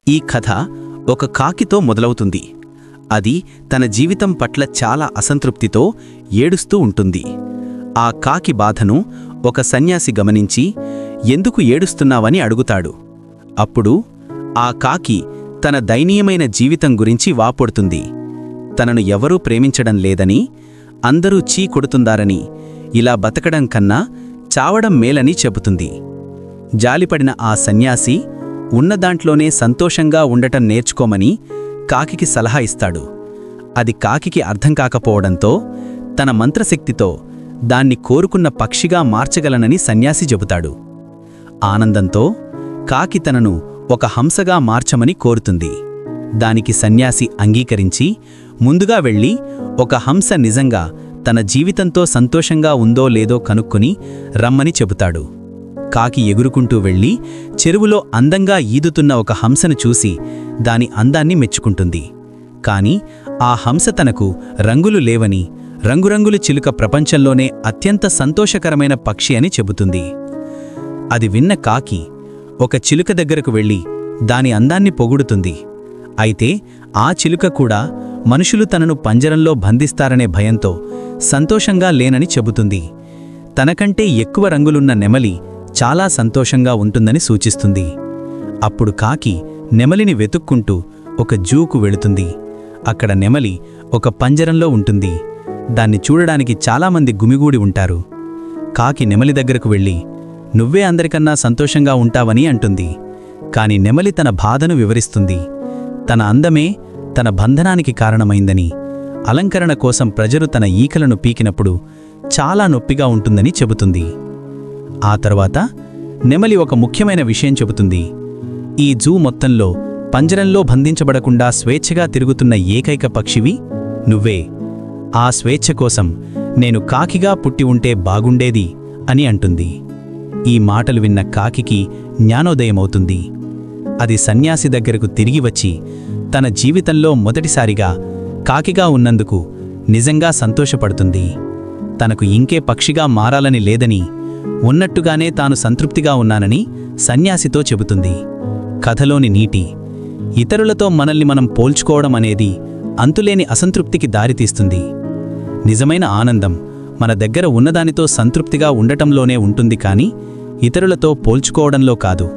ఈ కథ ఒక కాకితో మొదలవుతుంది. అది తన జీవితం పట్ల చాలా అసంతృప్తితో ఏడుస్తూ ఉంటుంది. ఆ కాకి బాధను ఒక సన్యాసి గమనించి, ఎందుకు ఏడుస్తున్నావని అడుగుతాడు. అప్పుడు ఆ కాకి తన దయనీయమైన జీవితం గురించి వాపోడుతుంది. తనను ఎవరూ ప్రేమించడం లేదని, అందరూ చీ కొడుతుందారని, ఇలా బతకడం కన్నా చావడం మేలని చెబుతుంది. జాలిపడిన ఆ సన్యాసి ఉన్నదాంట్లోనే సంతోషంగా ఉండటం నేర్చుకోమని కాకికి సలహా ఇస్తాడు. అది కాకికి అర్థం కాకపోవడంతో తన మంత్రశక్తితో దాన్ని కోరుకున్న పక్షిగా మార్చగలనని సన్యాసి చెబుతాడు. ఆనందంతో కాకి తనను ఒక హంసగా మార్చమని కోరుతుంది. దానికి సన్యాసి అంగీకరించి ముందుగా వెళ్ళి ఒక హంస నిజంగా తన జీవితంతో సంతోషంగా ఉందో లేదో కనుక్కొని రమ్మని చెబుతాడు. కాకి ఎగురుకుంటూ వెళ్ళి చెరువులో అందంగా ఈదుతున్న ఒక హంసను చూసి దాని అందాన్ని మెచ్చుకుంటుంది. కాని ఆ హంస తనకు రంగులు లేవని, రంగురంగుల చిలుక ప్రపంచంలోనే అత్యంత సంతోషకరమైన పక్షి అని చెబుతుంది. అది విన్న కాకి ఒక చిలుక దగ్గరకు వెళ్ళి దాని అందాన్ని పొగుడుతుంది. అయితే ఆ చిలుక కూడా మనుషులు తనను పంజరంలో బంధిస్తారనే భయంతో సంతోషంగా లేనని చెబుతుంది. తనకంటే ఎక్కువ రంగులున్న నెమలి చాలా సంతోషంగా ఉంటుందని సూచిస్తుంది. అప్పుడు కాకి నెమలిని వెతుక్కుంటూ ఒక జూకు వెళుతుంది. అక్కడ నెమలి ఒక పంజరంలో ఉంటుంది. దాన్ని చూడడానికి చాలామంది గుమిగూడి ఉంటారు. కాకి నెమలి దగ్గరకు వెళ్ళి, నువ్వే అందరికన్నా సంతోషంగా ఉంటావని అంటుంది. కాని నెమలి తన బాధను వివరిస్తుంది. తన అందమే తన బంధనానికి కారణమైందని, అలంకరణ కోసం ప్రజలు తన ఈకలను పీకినప్పుడు చాలా నొప్పిగా ఉంటుందని చెబుతుంది. ఆ తర్వాత నెమలి ఒక ముఖ్యమైన విషయం చెబుతుంది. ఈ జూ మొత్తంలో పంజరంలో బంధించబడకుండా స్వేచ్ఛగా తిరుగుతున్న ఏకైక పక్షివి నువ్వే. ఆ స్వేచ్ఛ కోసం నేను కాకిగా పుట్టి ఉంటే బాగుండేది అని అంటుంది. ఈ మాటలు విన్న కాకికి జ్ఞానోదయమవుతుంది. అది సన్యాసి దగ్గరకు తిరిగి వచ్చి తన జీవితంలో మొదటిసారిగా కాకిగా ఉన్నందుకు నిజంగా సంతోషపడుతుంది. తనకు ఇంకే పక్షిగా మారాలని లేదని, ఉన్నట్టుగానే తాను సంతృప్తిగా ఉన్నానని సన్యాసితో చెబుతుంది. కథలోని నీటి: ఇతరులతో మనల్ని మనం పోల్చుకోవడం అనేది అంతులేని అసంతృప్తికి దారితీస్తుంది. నిజమైన ఆనందం మన దగ్గర ఉన్నదానితో సంతృప్తిగా ఉండటంలోనే ఉంటుంది, కానీ ఇతరులతో పోల్చుకోవడంలో కాదు.